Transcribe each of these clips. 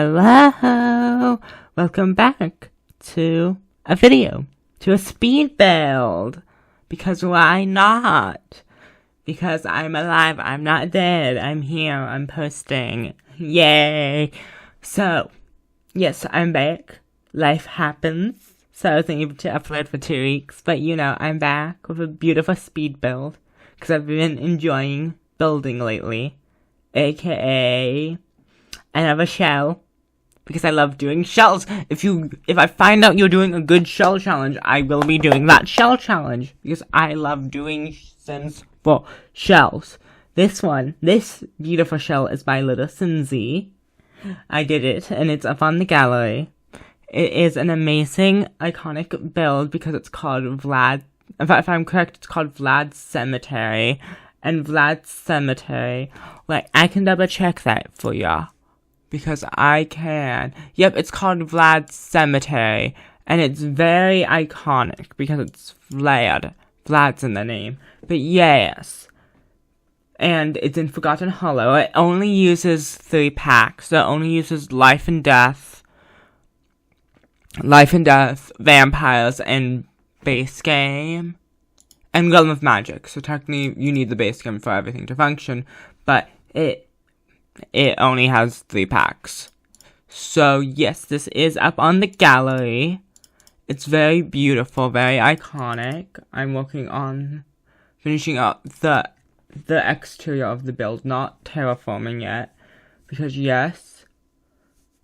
Hello! Welcome back to a video, to a speed build, because why not? Because I'm alive, I'm not dead, I'm here, I'm posting, yay! So, yes, I'm back, life happens, so I wasn't able to upload for 2 weeks, but I'm back with a beautiful speed build, because I've been enjoying building lately, aka... I have a shell, because I love doing shells. If I find out you're doing a good shell challenge, I will be doing that shell challenge, because I love doing sims for shells. This beautiful shell is by Little Simsy. I did it, and it's up on the gallery. It is an amazing, iconic build, because it's called Vlad. In fact, if I'm correct, it's called Vlad's Cemetery. And Vlad's Cemetery, I can double check that for y'all. Because I can. Yep, it's called Vlad's Cemetery. And it's very iconic because it's Vlad. Vlad's in the name. But yes. And it's in Forgotten Hollow. It only uses 3 packs. It only uses life and death, vampires, and base game. And Realm of Magic. So technically, you need the base game for everything to function. But it only has 3 packs. So, yes, this is up on the gallery. It's very beautiful, very iconic. I'm working on finishing up the exterior of the build, not terraforming yet. Because, yes.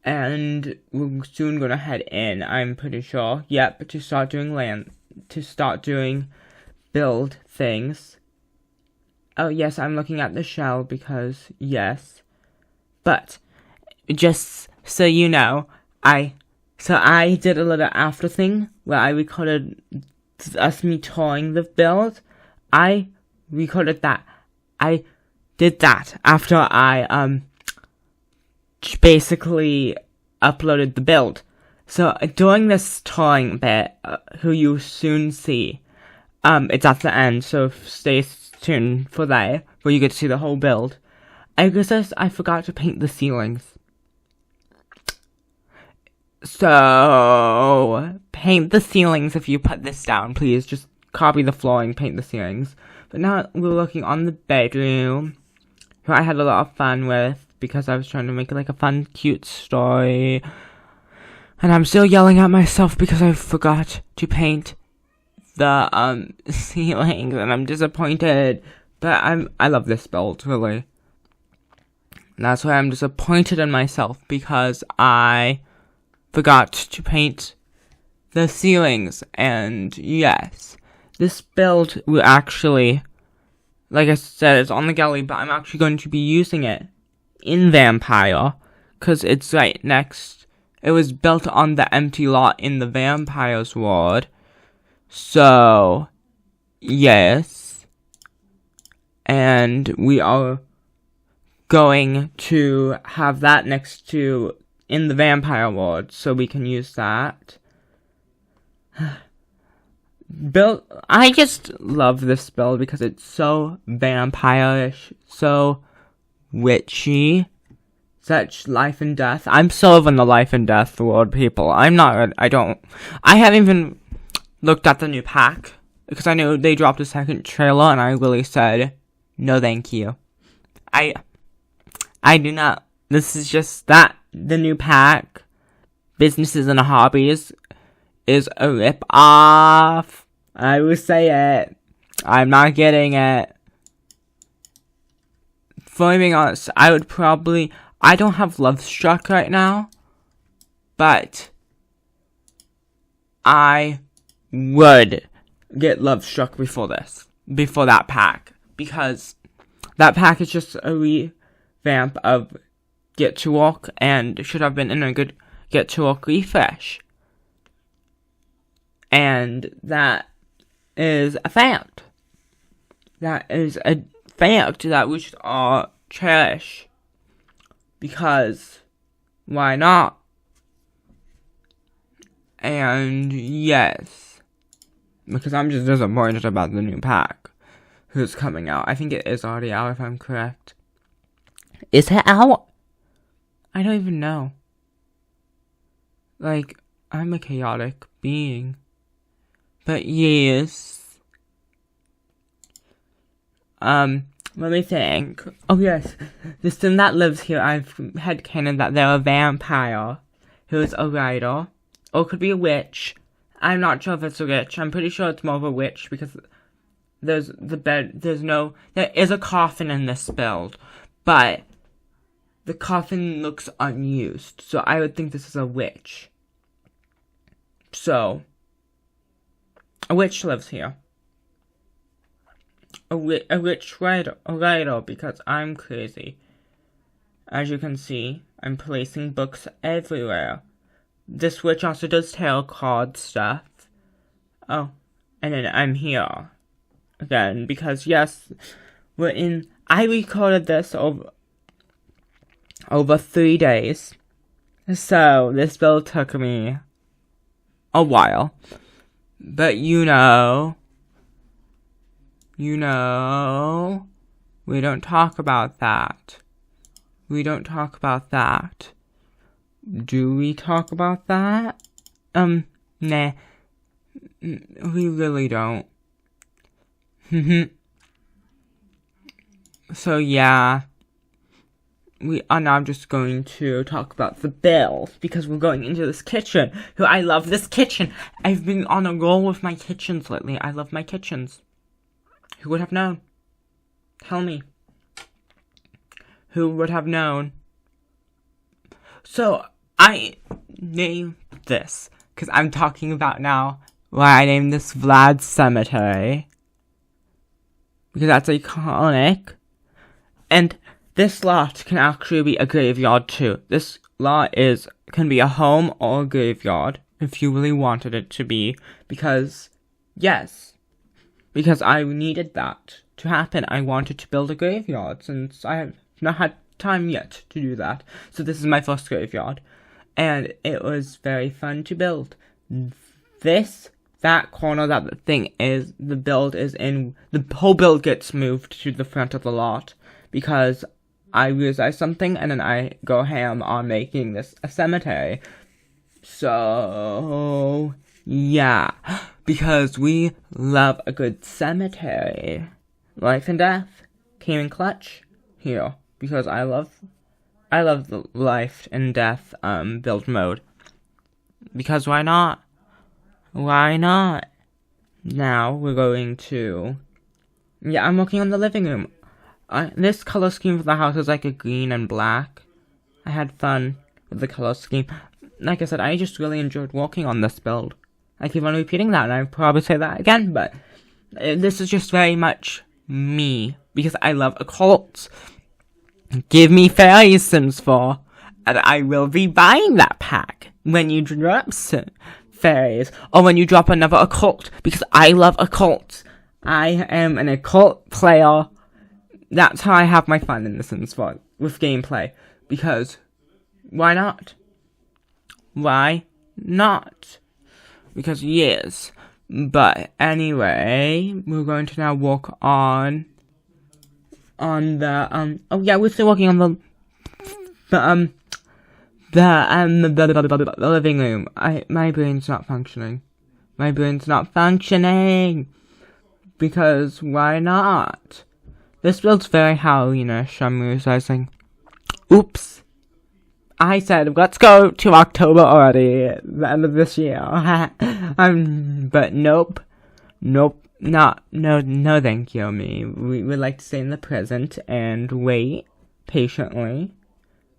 And we're soon gonna head in, I'm pretty sure. Yep, to start doing build things. Oh, yes, I'm looking at the shell because, yes. But, just so you know, I did a little after thing where I recorded me touring the build. I recorded that. I did that after I, basically uploaded the build. So, during this touring bit, who you soon see, it's at the end, so stay tuned for that, where you get to see the whole build. I guess I forgot to paint the ceilings. So, paint the ceilings if you put this down, please. Just copy the flooring, paint the ceilings. But now we're looking on the bedroom, who I had a lot of fun with, because I was trying to make it a fun, cute story. And I'm still yelling at myself because I forgot to paint the, ceilings, and I'm disappointed. But I love this build, really. That's why I'm disappointed in myself, because I forgot to paint the ceilings. And yes, this build will actually, like I said, it's on the gallery, but I'm actually going to be using it in Vampire, because it's right next. It was built on the empty lot in the Vampires Ward. So, yes. And we are going to have that next to in the vampire ward, so we can use that. I just love this build because it's so vampire-ish, so witchy, such life and death. I'm so in the life and death ward, people. I haven't even looked at the new pack, because I know they dropped a second trailer, and I really said, no thank you. I do not. This is just that. The new pack, Businesses and Hobbies, is a rip-off. I will say it. I'm not getting it. For being honest, I don't have Love Struck right now, but I would get Love Struck before that pack, because that pack is just a revamp of Get to Walk, and should have been in a good Get to Walk refresh. And that is a fact. That is a fact that we should all cherish. Because, why not? And, yes. Because I'm just disappointed about the new pack. Who's coming out. I think it is already out, if I'm correct. Is it out? I don't even know. Like, I'm a chaotic being. But yes. Let me think. Oh yes, the sim that lives here, I've headcanon that they're a vampire who is a writer. Or it could be a witch. I'm not sure if it's a witch. I'm pretty sure it's more of a witch because there is a coffin in this build, but the coffin looks unused, so I would think this is a witch. So, a witch lives here. A witch writer, because I'm crazy. As you can see, I'm placing books everywhere. This witch also does tarot card stuff. Oh, and then I'm here again because yes, I recorded this over 3 days, so this build took me a while. But you know, we don't talk about that. We don't talk about that. Do we talk about that? Nah. We really don't. So yeah. We are now just going to talk about the build, because we're going into this kitchen. I love this kitchen. I've been on a roll with my kitchens lately. I love my kitchens. Who would have known? Tell me. Who would have known? So, I named this, because I'm talking about now why I named this Vlad Cemetery. Because that's iconic. And this lot can actually be a graveyard too. This lot can be a home or a graveyard if you really wanted it to be. Because I needed that to happen. I wanted to build a graveyard since I have not had time yet to do that. So this is my first graveyard. And it was very fun to build. That corner that the thing is, the build is in, the whole build gets moved to the front of the lot. Because I realized something, and then I go ham on making this a cemetery. So, yeah. Because we love a good cemetery. Life and Death came in clutch here. Because I love the Life and Death build mode. Because why not? Why not? Now we're going to... Yeah, I'm working on the living room. This color scheme for the house is like a green and black. I had fun with the color scheme. Like I said, I just really enjoyed working on this build. I keep on repeating that, and I probably say that again, but this is just very much me, because I love occults. Give me fairy sims 4, and I will be buying that pack when you drop fairies, or when you drop another occult, because I love occults. I am an occult player. That's how I have my fun in The Sims 4 with gameplay. Because, why not? Why not? Because, yes. But, anyway, we're going to now work on the, oh yeah, we're still working on the living room. My brain's not functioning. Because, why not? This build's very Halloweenish, I'm realizing. Oops. I said, let's go to October already, the end of this year. But nope. No, thank you, me. We would like to stay in the present and wait patiently.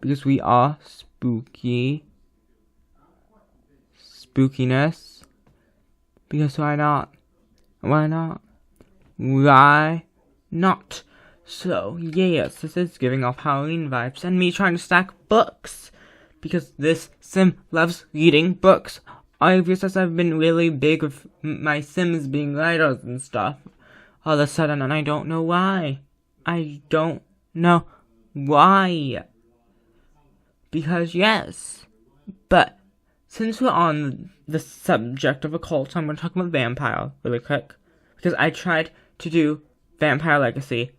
Because we are spooky. Spookiness. Because why not? Why not? So, yes, this is giving off Halloween vibes, and me trying to stack books, because this sim loves reading books. Obviously, I've been really big with my sims being writers and stuff, all of a sudden, and I don't know why. Because, yes, but since we're on the subject of occults, I'm going to talk about vampire really quick, because I tried to do Vampire Legacy,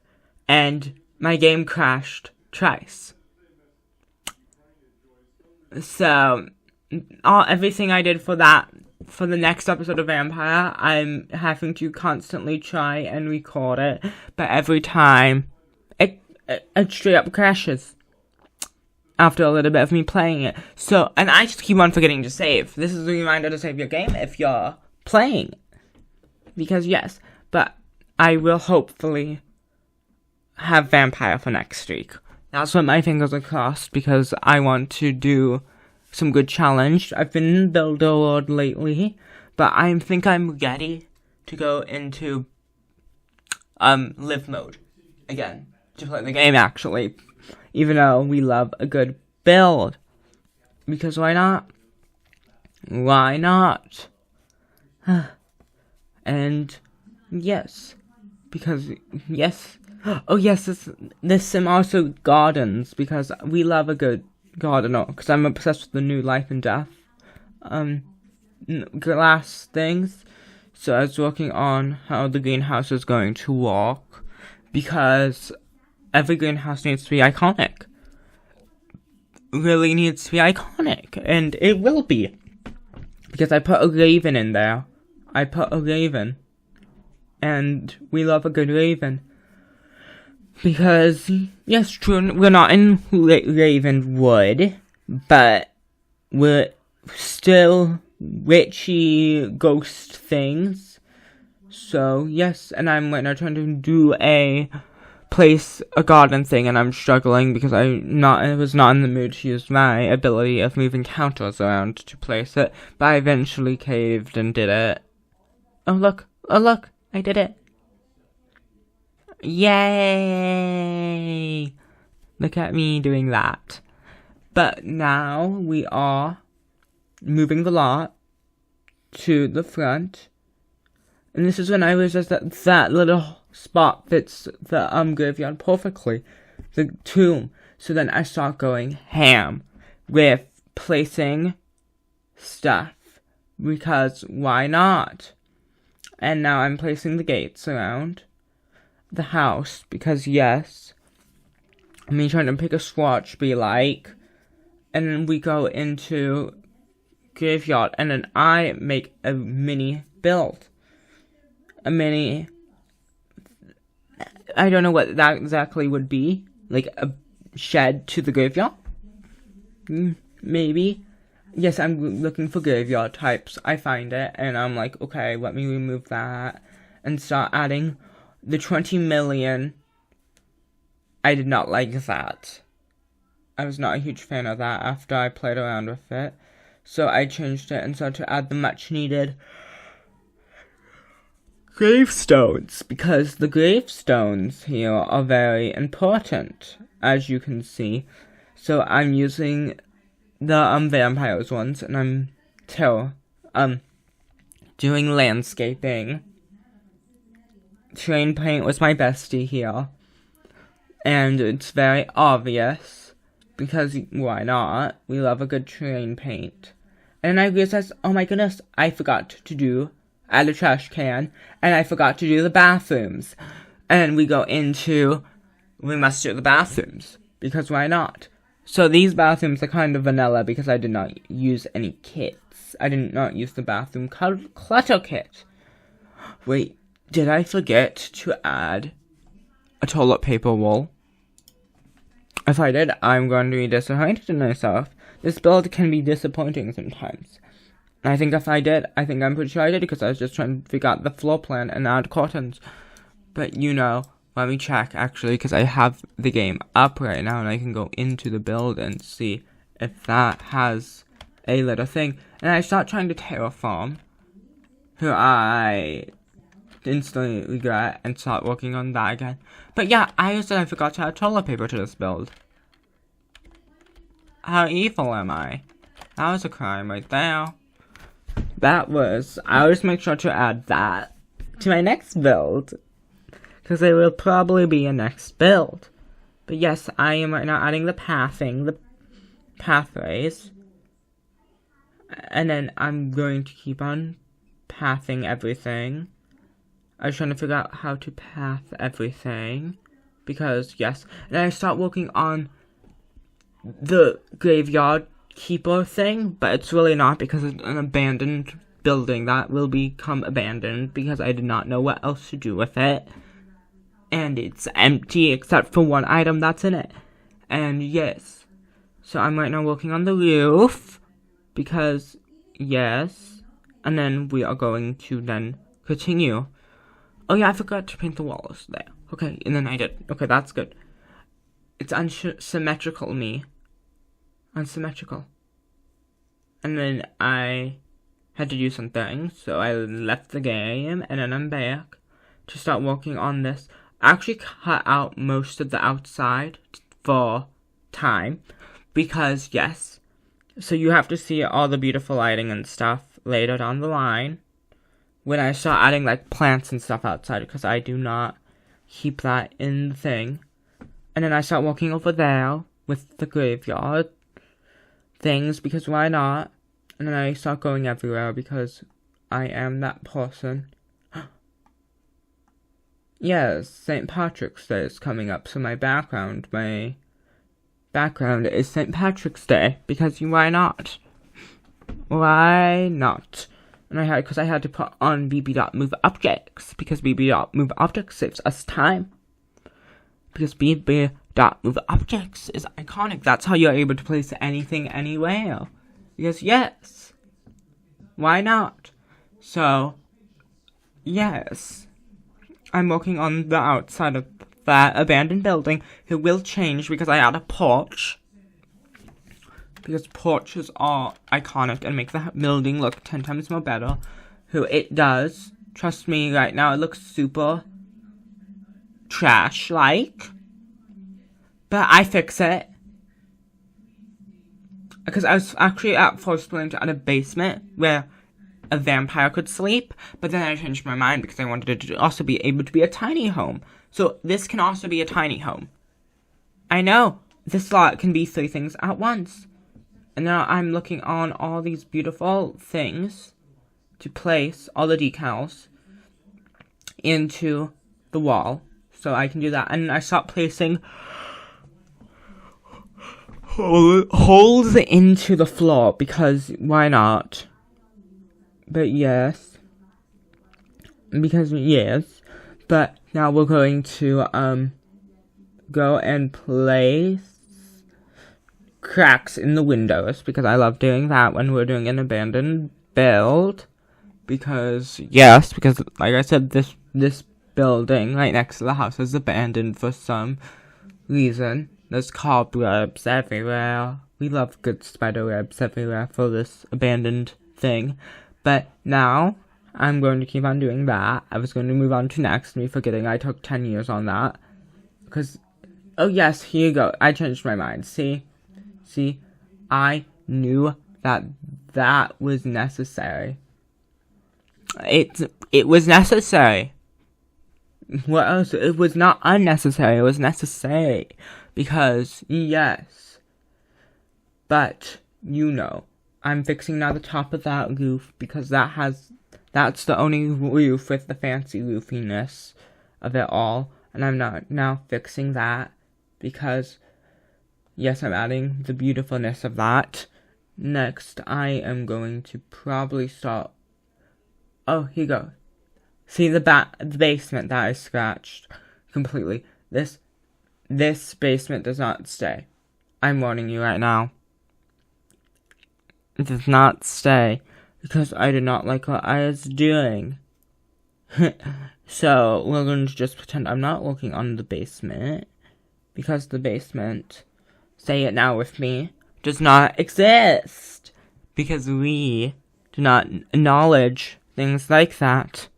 and my game crashed twice. So, everything I did for the next episode of Vampire, I'm having to constantly try and record it, but every time it straight up crashes after a little bit of me playing it. So, and I just keep on forgetting to save. This is a reminder to save your game if you're playing. Because yes, but I will hopefully have Vampire for next week. That's what my fingers are crossed, because I want to do some good challenge. I've been in Builder World lately, but I think I'm ready to go into live mode again to play the game, actually, even though we love a good build, because why not? And yes, because yes, oh yes, this sim also gardens, because we love a good gardener, because I'm obsessed with the new Life and Death glass things. So I was working on how the greenhouse is going to work, because every greenhouse needs to be iconic. Really needs to be iconic, and it will be, because I put a raven in there. And we love a good raven. Because, yes, true, we're not in Ravenwood, but we're still witchy ghost things. So, yes, and I'm right now trying to do a garden thing, and I'm struggling because I was not in the mood to use my ability of moving counters around to place it, but I eventually caved and did it. Oh look, I did it. Yay! Look at me doing that. But now we are moving the lot to the front. And this is when I realized that little spot fits the graveyard perfectly. The tomb. So then I start going ham with placing stuff. Because why not? And now I'm placing the gates around the house, because yes, me trying to pick a swatch be like, and then we go into graveyard, and then I make a mini build. I don't know what that exactly would be, like a shed to the graveyard? Maybe. Yes, I'm looking for graveyard types. I find it, and I'm like, okay, let me remove that, and start adding the 20 million. I did not like that. I was not a huge fan of that after I played around with it. So I changed it and started to add the much needed gravestones, because the gravestones here are very important, as you can see. So I'm using the vampires ones, and I'm doing landscaping. Terrain paint was my bestie here, and it's very obvious, because why not? We love a good terrain paint. And I realized, oh my goodness, I forgot to add a trash can, and I forgot to do the bathrooms. And we must do the bathrooms, because why not? So these bathrooms are kind of vanilla, because I did not use any kits. I did not use the bathroom clutter kit. Wait, did I forget to add a toilet paper roll? If I did, I'm going to be disappointed in myself. This build can be disappointing sometimes. And I think if I did, I'm pretty sure I did, because I was just trying to figure out the floor plan and add curtains. But let me check actually, because I have the game up right now, and I can go into the build and see if that has a little thing. And I start trying to terraform, who I instantly regret, and start working on that again. But yeah, I forgot to add toilet paper to this build. How evil am I? That was a crime right there. I always make sure to add that to my next build, because there will probably be a next build. But yes, I am right now adding the pathways. And then I'm going to keep on pathing everything. I was trying to figure out how to path everything, because yes, and I start working on the graveyard keeper thing, but it's really not because it's an abandoned building that will become abandoned because I did not know what else to do with it. And it's empty except for one item that's in it. And yes, so I'm right now working on the roof because yes, and then we are going to then continue. Oh yeah, I forgot to paint the walls there. Okay, and then I did. Okay, that's good. It's unsymmetrical me. Unsymmetrical. And then I had to do some things, so I left the game, and then I'm back to start working on this. I actually cut out most of the outside for time, because yes, so you have to see all the beautiful lighting and stuff later down the line when I start adding like plants and stuff outside, because I do not keep that in the thing. And then I start walking over there with the graveyard things, because why not? And then I start going everywhere because I am that person. Yes, St. Patrick's Day is coming up, so my background is St. Patrick's Day, because why not? Why not? And because I had to put on bb.moveObjects, because bb.moveObjects saves us time. Because bb.moveObjects is iconic. That's how you're able to place anything anywhere. Because yes, why not? So, yes, I'm working on the outside of that abandoned building. It will change because I add a porch. Because porches are iconic and make the building look 10 times more better. Who it does. Trust me, right now it looks super trash-like. But I fix it. Because I was actually at first planning to add a basement where a vampire could sleep. But then I changed my mind because I wanted it to also be able to be a tiny home. So this can also be a tiny home. I know, this lot can be 3 things at once. And now I'm looking on all these beautiful things to place all the decals into the wall. So I can do that. And I start placing holes into the floor because why not? But yes. Because yes. But now we're going to go and place cracks in the windows, because I love doing that when we're doing an abandoned build. Because yes, because like I said, this building right next to the house is abandoned for some reason. There's cobwebs everywhere. We love good spider webs everywhere for this abandoned thing. But now I'm going to keep on doing that. I was going to move on to next, me forgetting I took 10 years on that. Because oh yes, here you go. I changed my mind. See, I knew that was necessary. It was necessary. What else? It was not unnecessary. It was necessary. Because, yes. But, you know, I'm fixing now the top of that roof, because that's the only roof with the fancy roofiness of it all. And I'm not now fixing that, because yes, I'm adding the beautifulness of that. Next, I am going to probably start. Oh, here you go. See the basement that I scratched completely. This basement does not stay. I'm warning you right now. It does not stay because I did not like what I was doing. So we're going to just pretend I'm not working on the basement, because the basement, say it now with me, does not exist. Because we do not acknowledge things like that.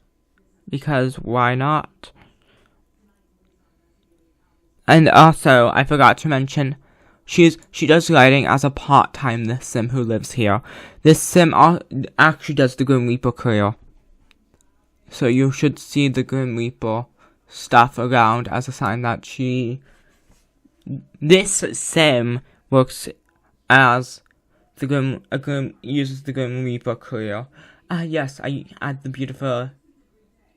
Because why not? And also, I forgot to mention, she does lighting as a part-time, this sim who lives here. This sim actually does the Grim Reaper career. So you should see the Grim Reaper stuff around as a sign that this sim works as uses the Grim Reaper career. Yes, I add the beautiful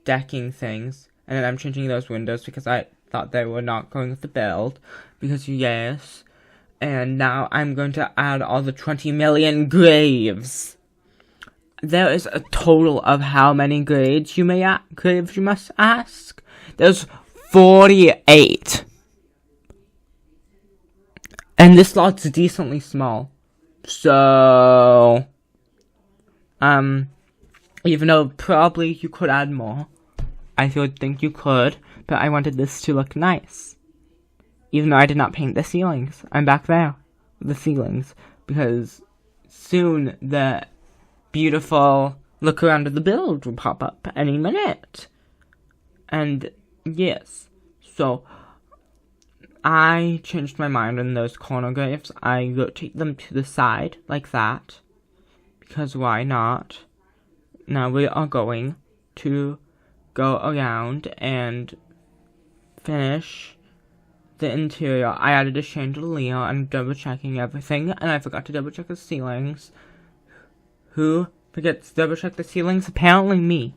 decking things, and then I'm changing those windows because I thought they were not going with the build, because yes, And now I'm going to add all the 20 million graves. There is a total of how many graves you must ask? There's 48. And this lot's decently small. So, even though probably you could add more, I would think you could, but I wanted this to look nice. Even though I did not paint the ceilings. I'm back there with the ceilings, because soon the beautiful look around of the build will pop up any minute. And yes, so I changed my mind on those corner graves. I rotate them to the side like that, because why not? Now we are going to go around and finish the interior. I added a chandelier and double checking everything, and I forgot to double check the ceilings. Who forgets to double check the ceilings? Apparently me.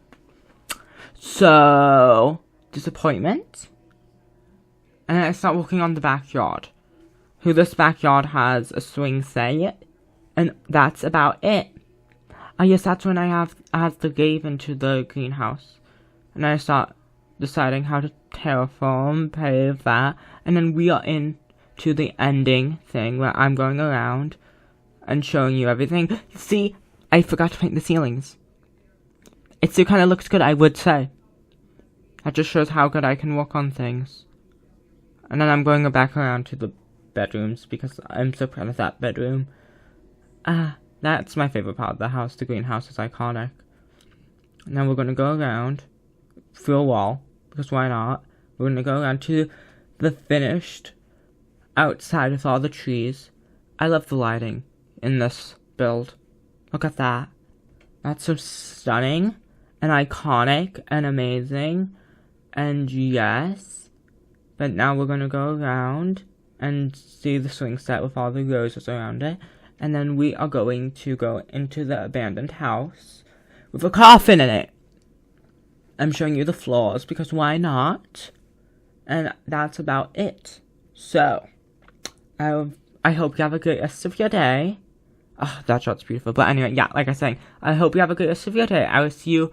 So, disappointment. And I start working on the backyard. This backyard has a swing set, and that's about it. Yes, that's when I have the cave into the greenhouse. And I start deciding how to terraform, pave that, and then we are into the ending thing where I'm going around and showing you everything. See, I forgot to paint the ceilings. It still kind of looks good, I would say. That just shows how good I can work on things. And then I'm going back around to the bedrooms because I'm so proud of that bedroom. That's my favorite part of the house. The greenhouse is iconic. Now we're going to go around through a wall, because why not? We're going to go around to the finished outside with all the trees. I love the lighting in this build. Look at that. That's so stunning and iconic and amazing. And yes. But now we're going to go around and see the swing set with all the roses around it. And then we are going to go into the abandoned house with a coffin in it. I'm showing you the floors because why not? And that's about it. So, I hope you have a great rest of your day. Oh, that shot's beautiful. But anyway, yeah, like I was saying, I hope you have a great rest of your day. I will see you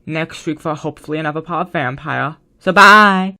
next week for hopefully another part of Vampire. So bye!